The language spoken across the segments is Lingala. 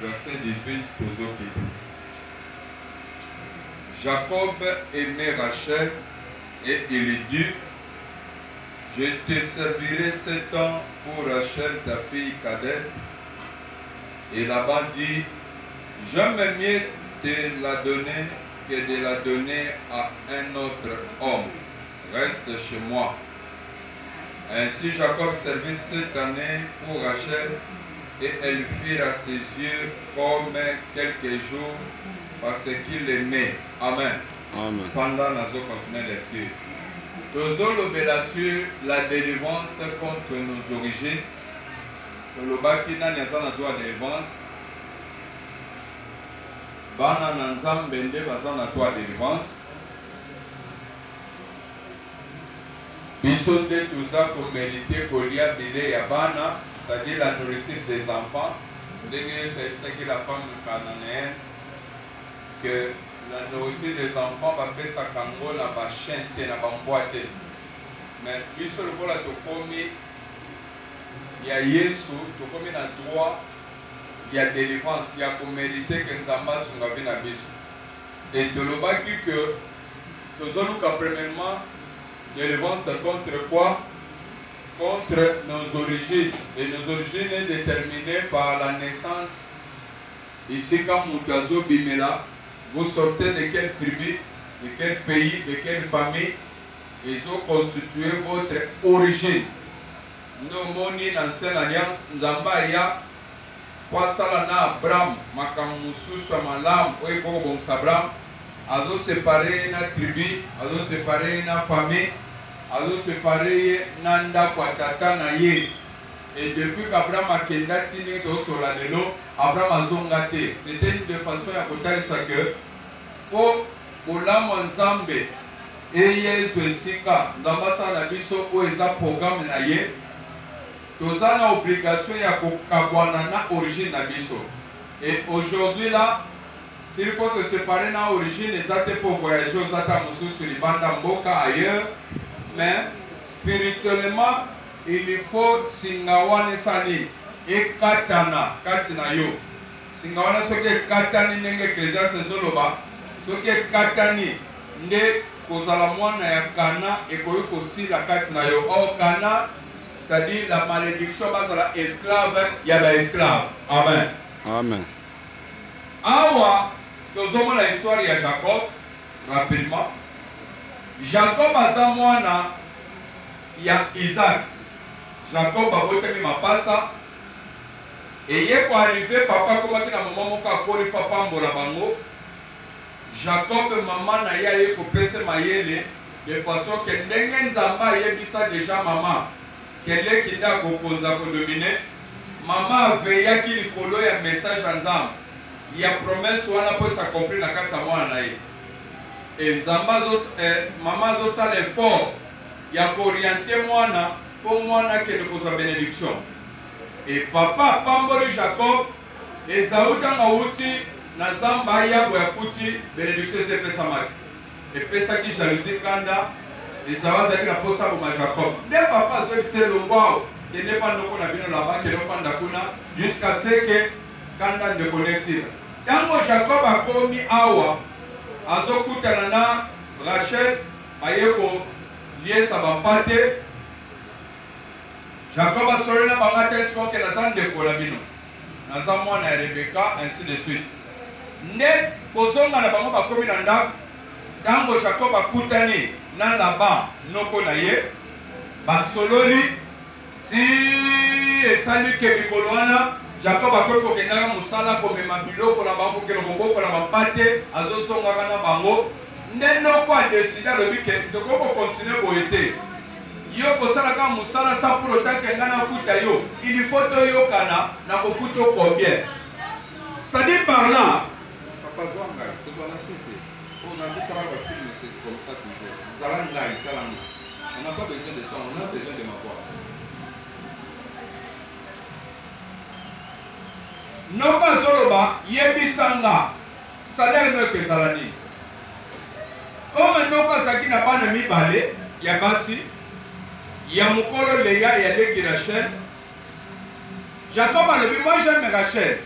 verset 18, Jacob aimait Rachel et il dit, je te servirai 7 ans pour Rachel, ta fille cadette. Et Laban dit, j'aime mieux te la donner que de la donner à un autre homme. Reste chez moi. Ainsi Jacob servit 7 années pour Rachel et elles firent à ses yeux comme quelques jours parce qu'il l'aimait. Amen. Amen. Pendant nous continuons de lecture. Nous avons sur la délivrance contre nos origines. Nous avons la délivrance. Bana nanzambe nde baza na droit de délivrance. Biso nde toza komérite kolia bile ya bana, c'est-à-dire la nourriture des enfants. Ndenge c'est que la femme cananéenne que la nourriture des enfants va faire sa kango na ba chien te na ba mbwa te. Mais biso lokola tokomi ya Yesu, tokomi na droit il y a délivrance, il y a pour mériter que Nzamba songavi na biso. Et de l'obaki que nous avons premièrement délivrance contre quoi? Contre nos origines. Et nos origines sont déterminées par la naissance. Ici, quand Moutazo Bimela, vous sortez de quelle tribu, de quel pays, de quelle famille, ils ont constitué votre origine. Nous moni dans l'ancienne alliance, Nzamba ya Kwasala na Abraham, makamususu malam, oiko bon Abraham, azo séparé na tribu, azo séparé na famille, azo séparé na nda kwa tata na ye. Et depuis qu'Abraham a kendati ni to sola lelo, Abraham azongate. C'était une de façon ya kotalisa que po olamo nzambe eye zwesika, nzamba sa na biso o eza programme na ye. Nous avons l'obligation de origine na biso. Et aujourd'hui là, s'il faut se séparer de l'origine, les athées pour voyager aux athées sur les bandes mboka ailleurs, mais spirituellement, il faut singawane sani et katana, katina yo. Singawana soke katani nenge ecclesia sezoloba, soke katani nde kozala mwana ya kana ekoyi kosila katina yo. Or kana c'est-à-dire la malédiction base à la esclave, il y a des esclaves. Amen. Amen. Awa, nous avons la histoire de Jacob, rapidement. Jacob a sa moana, il y a Isaac. Jacob a voté ma passa. Et il est arrivé, papa, comme il a un moment où il a bango. Jacob, maman, n'a pas eu mayele de façon que l'engen zamba yebisa déjà maman. Quel est qui a dominer? Maman a veillé qu'il y a un message ensemble. Il y a promesse ou on a pu s'accomplir dans 4 mois. Et maman a fait l'effort. Il y a orienté moi pour moi que nous avons bénédiction. Et papa, Pamboli Jacob, et Zaouta Maouti, Nazamba Yabuakuti, bénédiction c'est Pessamari. Et Pessaki jalousie Kanda. Et ça va être la posa pour Jacob. Dès papa, c'est le bois. Il n'est pas nous là-bas, qui est jusqu'à ce que Kanda ne connaisse pas. Quand Jacob a commis Awa, Azokutanana, Rachel, Ayeko, lié sa bapate, Jacob a sorti la bapate, ce qu'on a sans décolabino. Nazamon et Rebecca, ainsi de suite. Ne, Kozonga na bango ba commis nanda, tango Jacob a kutani. Nan là-bas, noko na ye, basololi, ti esali ke mikoloana, Jacob a koko kenanga musala ko mema biloko na bango ke loboko na bapate, azo songa kana bango, ndenoko a décidé le but que de koko continuer boete. Yo ko sala ka musala sa pour autant que ngana futa yo, il faut to yo kana na ko futo combien. Ça dit par là, papa Zonga, ko zona cité. On a juste travaillé le film, c'est comme ça toujours. Nous allons là, on n'a pas besoin de ça, on a besoin de ma voix. Noka Zoroba, Yebisanga, salaire ne que Salani. Comme Noka Saki n'a pas de mi balé, Yabasi, Yamukolo Leya et Yaleki Rachel. Jacob a dit, moi j'aime Rachel.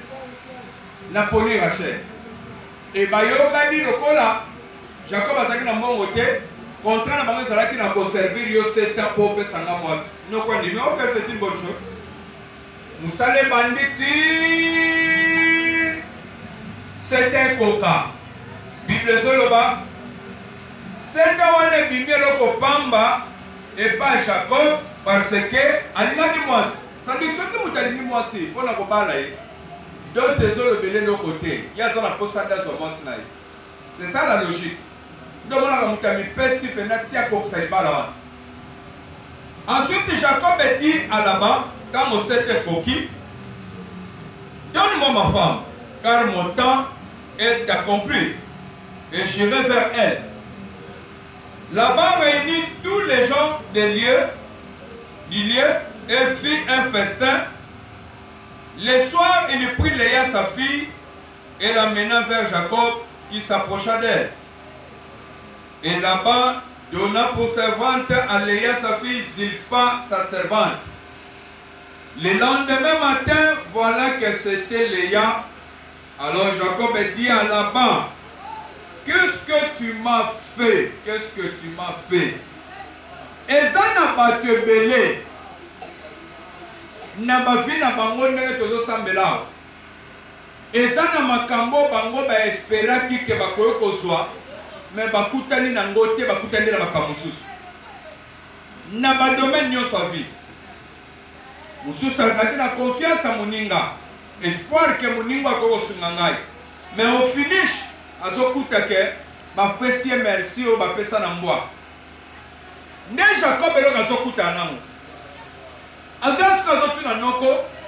naponi Rachel. Et bayokani lokola Jacob azaki na mbongo te, contrat na bango ezalaki na koservir yo 7 ans po opesanga mwasi. Noko ndimi opesa c'est une bonne chose. Musale banditi c'est un coca. Bible zoloba c'est wana bimi loko pamba et pas Jacob parce que alingaki mwasi. C'est-à-dire soki mutalingi mwasi pona kobala ye. D'autres zolobele no côté. Ya za na posanda zo mwasi na ye. C'est ça la logique. Donc on a mutami pesi penati akoksa libala wana. Ensuite Jacob dit à Laban quand on s'était coquille, donne-moi ma femme, car mon temps est accompli, et j'irai vers elle. Laban réunit tous les gens du lieu et fit un festin. Le soir, il prit Léa, sa fille, et l'amena vers Jacob, qui s'approcha d'elle. Et Laban donna pour servante à Léa, sa fille, Zilpa, sa servante. Le lendemain matin, voilà que c'était Léa. Alors Jacob dit à Laban, qu'est-ce que tu m'as fait? Qu'est-ce que tu m'as fait? Ezana batebele. Na bafi na bango ndenge tozo sambela. Ezana makambo bango ba esperaki ke bakoyo kozwa, mais bakutani na ngote bakutani na makambo susu. Na ba domaine nyonso vie. Mususu azaki na confiance à moninga, espoir que moninga akoko sunga ngai. Mais au finish azokuta ke bapesi merci o bapesa na mbwa. Ne Jacob eloko azokuta nango.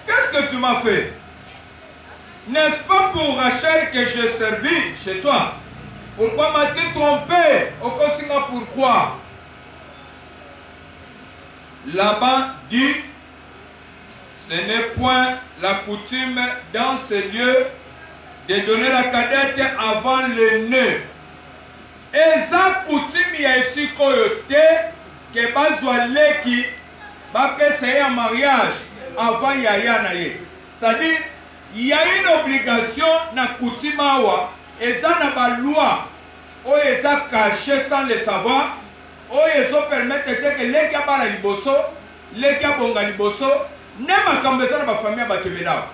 Qu'est-ce que tu m'as fait? N'est-ce pas pour Rachel que j'ai servi chez toi? Pourquoi m'as-tu trompé? Pourquoi? Laban dit, ce n'est point la coutume dans ces lieux de donner la cadette avant l'aîné. Et ça coutume ya ici koyote que bazwa leki c'est un mariage avant yaya na ye. C'est-à-dire, il y a une obligation na kutimawa et ça n'a pas loi ou ils ont caché sans le savoir ou ils ont permis que les gens parlent liboso, les gens bonga liboso, nema kambeza na ba famille batebela.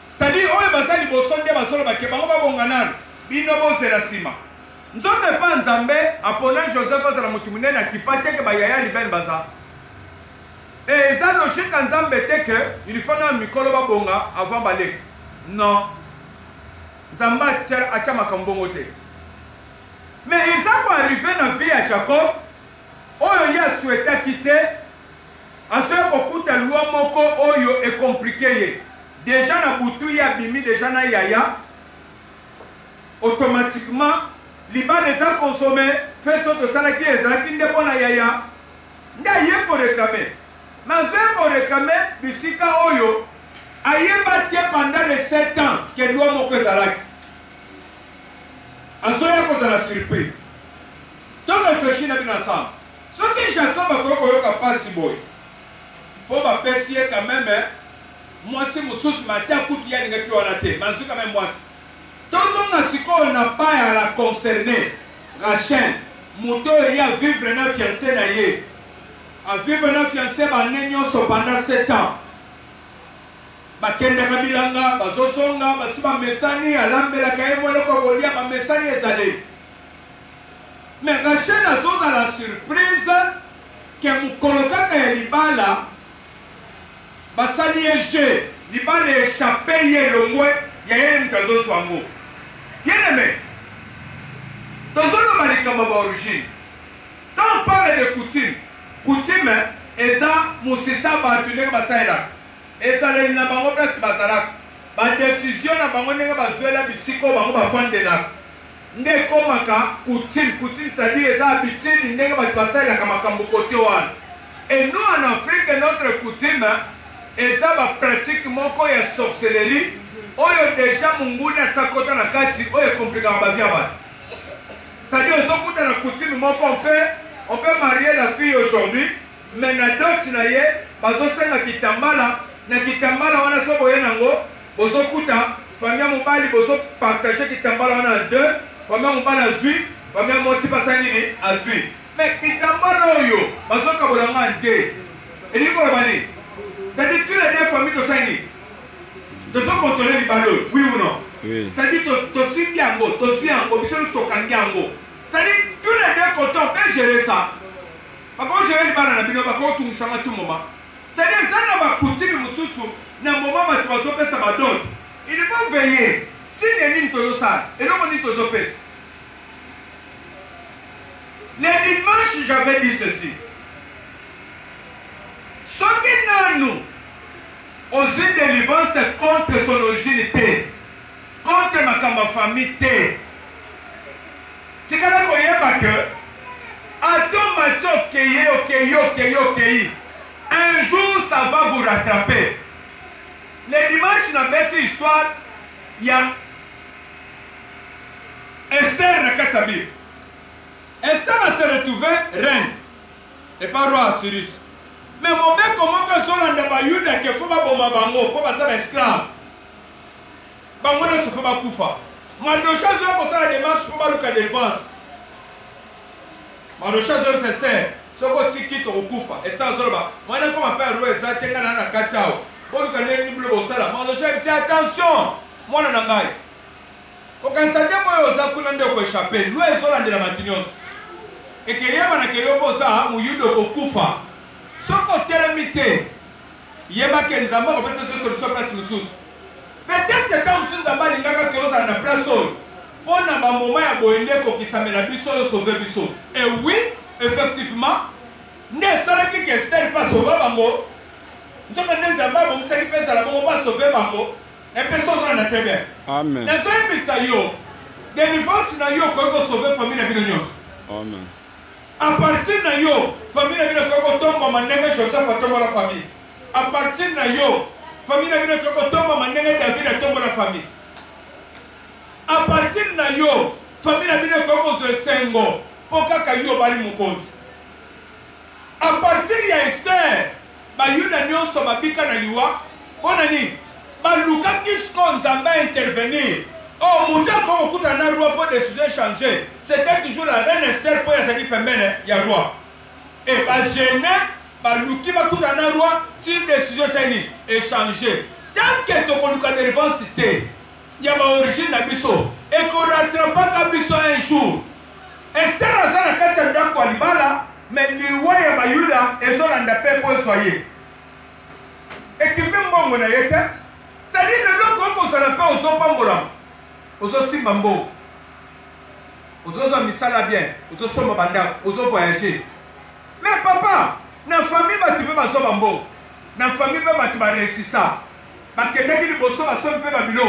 C'est-à-dire, ou ils ont liboso nde basolo ba kebango ba bonga nan, bino bo serasima. Nzote pa nzambe apona Joseph azala mutu munene akipate ke bayaya riben baza. Et eza logique nzambe te ke il faut na mikolo ba bonga avant balek. Non. Nzamba acha makambongo te. Mais eza ko arrivé na vie ya Jacob, oyo ya souhaita quitter, asoya kokuta loi moko oyo est compliqué ye. Déjà na butu ya bimi déjà na yaya automatiquement Liban les a consommés, fait de salaki et zalaki ndepona yaya. Nda ye ko réclamer. Mais je ko réclamer bisika oyo ayeba te pendant les 7 ans que doit moko zalaki. Azoya ko zala surpris. Donc réfléchis na bien ensemble. Ce que Jacob a koyoka pasi boy. Pour ba pesier quand même moi c'est mon sous matin coup ya ninga ki wana te. Mais quand même moi on n'a pas à la concerner. Rachel, moto ya vivre na fiancé na ye. A vivre na fiancé ba nenyo so pendant 7 ans. Ba kenda kabilanga, ba zozonga, ba siba mesani alambela kaye mwele ko bolia ba mesani ezale. Mais Rachel a zona la surprise que mukoloka ka ya libala ba sali eje, libala échappé ye le mwe ya yene mtazo swango. Bien aimé, dans un origine, quand on parle de coutume, coutume est ça, Moussissa Batuné Basaïla, et ça les Nabango Place Basalak, ma décision à Bango Nega Bazuela Bissiko Bango Bafan de la Nekomaka, coutume, c'est-à-dire ça habitude Nega Basaïla Kamakambo côté one. Et nous en Afrique, notre coutume est ça la pratique moko ya sorcellerie. Oyo déjà munguna sakota na kati oyo compliqué ba vie ba. C'est-à-dire on na coutume moko on peut marier la fille aujourd'hui mais na dot na ye bazo senga kitambala na kitambala wana so boye na yango bozo kuta famille mobali bozo partager kitambala wana deux famille mobali azui famille mosi pasa nini azui mais kitambala oyo bazoka bolanga nte et ko bani c'est-à-dire tous les deux familles to sani de ce contrôler les ballons oui ou non oui c'est-à-dire to simbi yango to sui yango biso to kangi yango c'est-à-dire tous les deux côtés on peut gérer ça parce que gérer les ballons na bino ba ko tout sanga tout moment c'est-à-dire ça na ba coutume mususu na moment ba to pesa ba dot il faut veiller si neni to ça et non on to pesa le dimanche j'avais dit ceci ce qui nous aux délivrance contre ton origine, contre ma famille. C'est quand même que ok. Un jour ça va vous rattraper. Le dimanche, dans cette histoire, il y a Esther Nakatsabi. Esther va se retrouver reine et pas roi Assyrus. Mais mon père, comment que Zolanda Bayuda qui faut pas bomber bango pour passer l'esclave. Bango ne se fait pas koufa. Mardocha Zola pour ça la démarche pour pas le cas de défense. Mardocha Zola c'est Esther. Ce qu'on tiki to koufa. Et ça Zola. Moi je comme appelle roi ça tenga na na katiao. Pour le cas de nible bosala. Mardocha c'est attention. Moi na ngai. Quand ça demo yo za kunande ko échapper. Lui Zolanda la matinios. Et que yaba na ke yo bosa mu yudo ko koufa. Ce côté limité, il y a pas qu'un zamba qui peut se solution place musus. Peut-être que quand nous zamba n'ingaka que on a la place on a un moment à boende qui s'amène biso sauver biso. Et oui, effectivement, ne serait que Esther pas sauver bango. Nous sommes des zamba bon ça qui fait ça la bon pas sauver bango. Et personne on a très bien. Amen. Les hommes bisayo, délivrance na yo ko sauver famille na binonyos. Amen. À partir de yo, famille n'a pas de tombe, manenge Joseph a tombé la famille. À partir de yo, famille n'a pas de tombe, manenge David a tombé la famille. À partir de yo, famille n'a pas de sengo, pourquoi yo bali mukonzi. À partir de Esther, ba yuda nyonso babika na liwa, bonani, ba luka kisko nzamba intervenir. Oh, mon Dieu, quand on coûte un roi pour décision changer, c'était toujours la reine Esther pour y permettre il y a roi. Et pas gêner, pas l'outil va coûter un roi, si décision c'est échanger. Tant que tu as une délivrance, il y a une origine d'abisso. Et qu'on ne rattrape pas d'abisso un jour. Esther a ça la carte de Kwalibala, mais les rois et Bayuda, et sont en paix pour soyer. Et qui peut m'en aller, c'est-à-dire que l'autre, on s'en appelle aux Opambola. Ozo simbambo, ozo misala bien, ozo somba banda, ozo voyager. Mais papa, na famille batu pe bazo bambo, na famille pe batu ba resisa, ba kendeki li boso ba sombe pe babilo.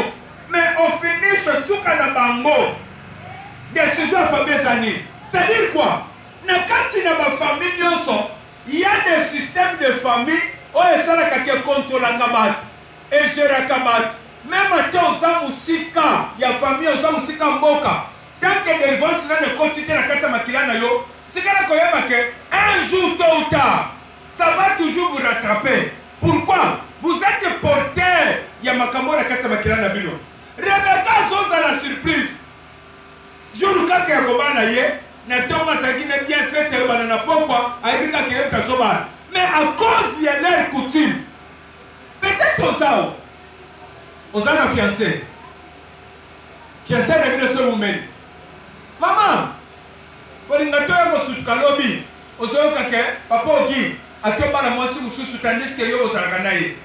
Mais au finish suka na bango, décision famille zani. C'est-à-dire quoi? Na kati na ba famille nyonso, il y a des systèmes de famille où esala kake contrôle la kabat et gérer kabat. Même à musika, il y a famille aux musika mboka. Tant que délivrance ne continue à la makila na yo, c'est que un jour tôt ou tard, ça va toujours vous rattraper. Pourquoi? Vous êtes porteur. Il y a makambo la kata makila na bino. Rebecca zoza la surprise. Je vous dis que vous avez na tonga sa qui n'est bien fait c'est banana pourquoi aibika ki yem kasoba. Mais à cause de leur coutume, peut-être ça. Aux ana fiancé. Fiancé na bino so women. Maman, polingato yako sutukalobi. Ozoyoka ke papa ogi atomba na mwasi mususu tandis que yo bozalaka na ye.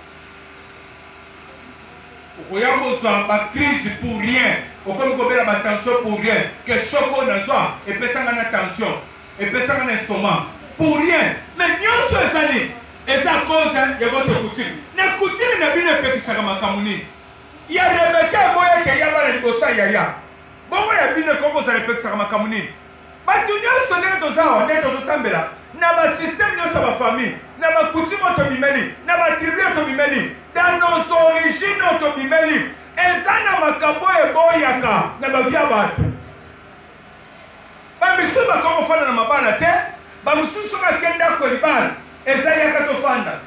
Okoyako zwa ba crise pour rien. Okomi kobela ba tension pour rien. Que choco na zwa et pesanga na tension. Et pesanga na estomac. Pour rien. Mais nyonso ezali. Eza cause ya votre coutume. Na coutume na bino epekisaka makamuni. Il y a Rebecca boya ke ya bala libosa yaya. Bongo ya bino koko za epekisaka makamuni. Batu nyonso ndenge tozawa ndenge tozosambela na ba système nyonso ba famille na ba coutume otobimeli na ba tribu otobimeli dans nos origines otobimeli eza na makambo eboyaka na ba via bato bamisu bakoko fanda na mabala te bamisusu bakenda kolibala eza yaka tofanda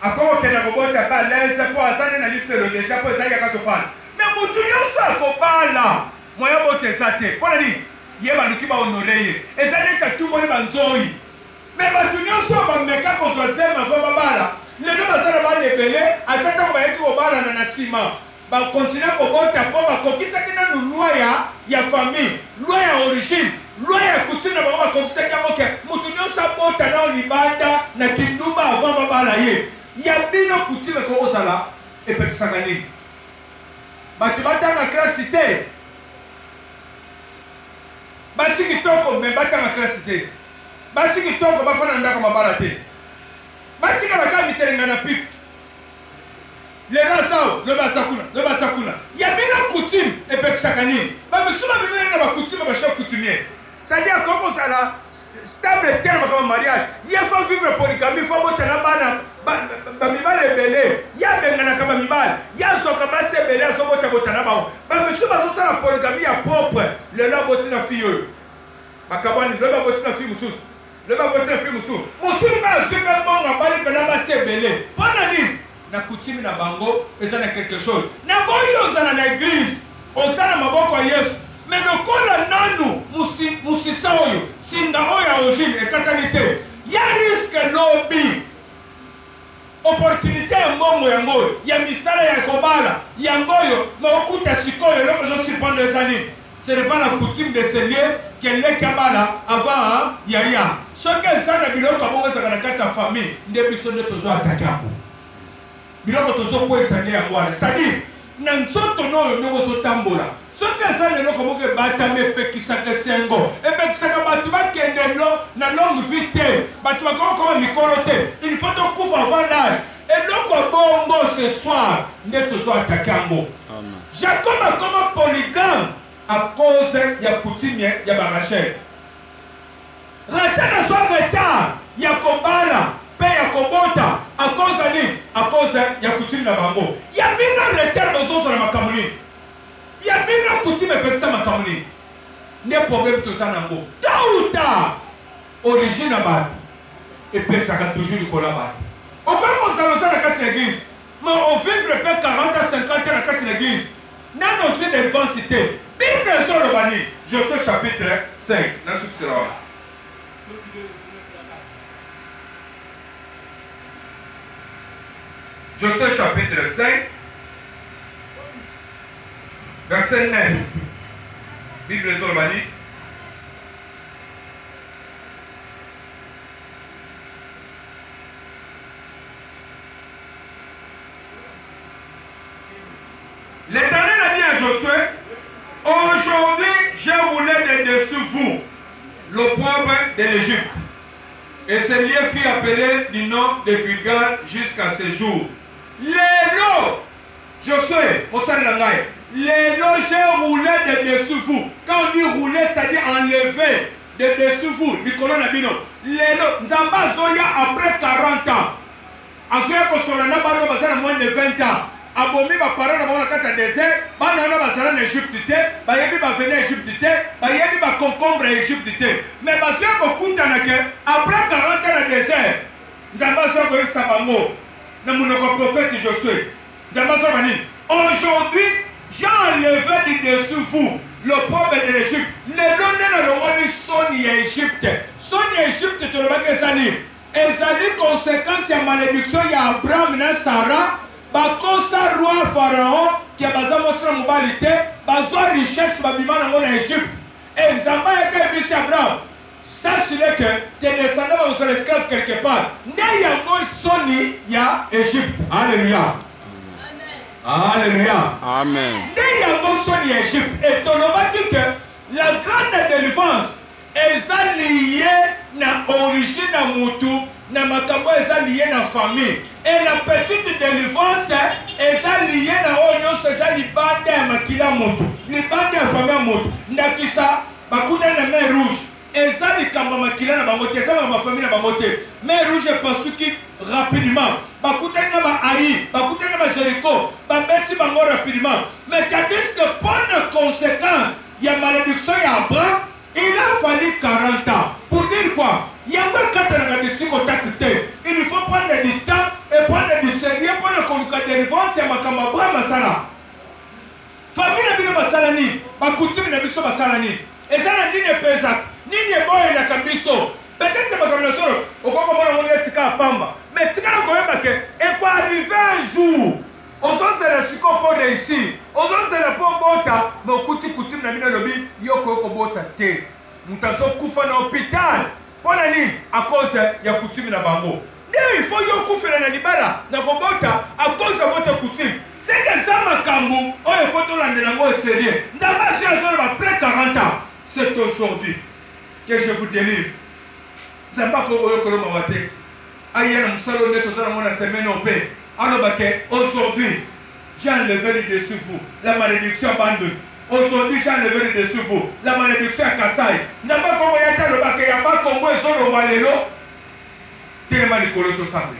akokokenda kobota ba lese mpo aza nde na lifelo deja mpo ezalaki kaka tofana me motu nyonso akobala moya bota eza te mpo na nini ye baluki bahonore ye eza neti atumboli banzoi me bato nyonso bameka kozwa zema vo babala lelo baza na bana ebele ata ntango bayeki kobalana na nsima bakontinue kobota mpo bakokisaki nanu loi ya famille loi ya origine loi ya coutume na bango bakokisaki yango ke motu nyonso abota nao libanda na kindumba avant babala ye ya bino coutume kokozala epekisaka nini bato batanga klasi te basi kitoko me batanga klasi te basi kitoko bafana na ndako mabala te batikalaka mitelenga na pipe lega sao loba sakuna ya bino coutume epekisaka nini bamisusu babimeli na bacoutume bachef coutumier c'est-à-dire kokozala stable te na makambo mariage ye fa vivre polygamie fa botana bana bamibale ebele ye abenganaka bamibale ye azwaka basi ebele azobotabotana bango bamisusu bazosala polygamie ya propre lelo aboti na fille oyo bakabwani loba aboti na fille mosusu loba aboti na fille mosusu mosusu mpe azwi mpe mbongo abali mpena basi ebele mpo na nini na coutume na bango eza na quelque chose na boyi ozala na église oza na maboko ya yesu me lokola nanu musisa oyo singa oyo ya origine ekatani te ya riske lobi opportunité ya mbongo yango oyo ya misala ya kobala yango oyo maokuta sikoyo eloko ezosipando eza nini ce n'est pas la coutume de se lier keleki abala avant yaya soki eza na biloko abongo ezaka na kati ya famille nde biso nde tozo atake yango biloko tozokwesa nde yango wana c'est-à-dire na nzoto n'oyo ndenge ozotambola soki eza leloko moko ebatami epekisaka esengo epekisaka bato bakende na longue vie te bato bakokoma mikolo te il faut tokufa avant l'âge eloko bongo ce soir nde tozo atake yango Jacob akoma polygame à cause ya coutume ya barachel Rachel azwa retard ya kobala mpe ya kobota à cause ya nini à cause ya coutume na bango ya bino retard bozozala makambo nini ya bino coutume epekisa makambo nini nde problème toza nango tôt ou tard origine ya bato epesaka toujours likolo ya bato okoki kozala oza na kati ya église mais ovivre mpe 40 à 50 ans na kati ya église nano ozwi délivrance te bible ezoloba nini Josué chapitre 5 nasukisela wana Josué chapitre 5 verset 9 bible ezoloba nini L'Éternel a dit à Josué, aujourd'hui j'ai roulé de dessus vous l'opprobre de l'Égypte. Et ce lieu fut appelé du nom de Gilgal jusqu'à ce jour. Lélo, Josué, Lélo, j'ai roulé de dessus vous. Quand on dit rouler, c'est-à-dire enlever de dessus vous, du colonne Abino. Lélo, Nzamba Zoya après 40 ans. Azoya Kosolana Bano Bazana moins de 20 ans. Abomi ba parana ba kata désert bana na basala na Égypte te ba yebi ba venir Égypte te ba yebi ba concombre Égypte te mais ba sio ko kutana ke après 40 ans na désert nzamba so ko isa bango na monoko prophète Josué nzamba so bani aujourd'hui j'ai enlevé du dessus vous le peuple de l'Égypte le nom de la longoni soni ya Égypte soni ya Égypte to le bakesani ezali conséquence ya malédiction ya Abraham na Sarah bakosa roi pharaon qui a baza mosina mobali te bazwa richesse babima nango na Égypte et nzamba yaka ebisi Abraham sache-le que tes descendants bazosala esclave quelque part nde yango soni ya Égypte alléluia alléluia Amen. nde yango soni ya Égypte et tolobaki que la grande délivrance eza lié na origine na mutu na makambo eza lié na famille et la petite délivrance eza lié na oyo nyonso eza libanda ya makila mutu libanda ya famille ya mutu ndakisa bakutani na mer rouge eza likambo ya makila na bango te eza bafamille na bango te mer rouge epasuki rapidement bakutani na baai bakutani na bajérico babeti bango rapidement mais tandis que bonne conséquence ya malédiction ya Abraham il a fallu 40 ans. Pour dire quoi? Il y a un cas de il faut prendre du temps et et prendre du sérieux pour le coloca délivrance ya makambo bra masala famille na bino basala nini bakutumi na biso basala nini eza na nini epezaka nini eboyelaka biso peut-être makambo na solo okokomona ngo netika apamba mais tikala koyeba ke ekoarrive un jour ozozela siko mpo réussir ozozela mpo bota mais okuti kutumi na bino elobi yo koyokobota te moto azokufa na hôpital mpona nini à cause ya kutumi na bango nde il faut yo okufela na libala na kobota à cause ya votre coutume seke eza makambo oyo il faut tolandela yango sérieux nzambe asi azoloba après 40 ans c'est aujourd'hui que je vous délivre nzambe akoyokolo mawa te aya na mosala nde tozala ngo na semaine ope aloba ke aujourd'hui j'ai enlevé le dessus vous la malédiction abandonne aujourd'hui j'ai enlevé le dessus vous la malédiction ya kasai nzambe akomoya te alobaka ya bakongo ezolongwa lelo telema likolo tosambe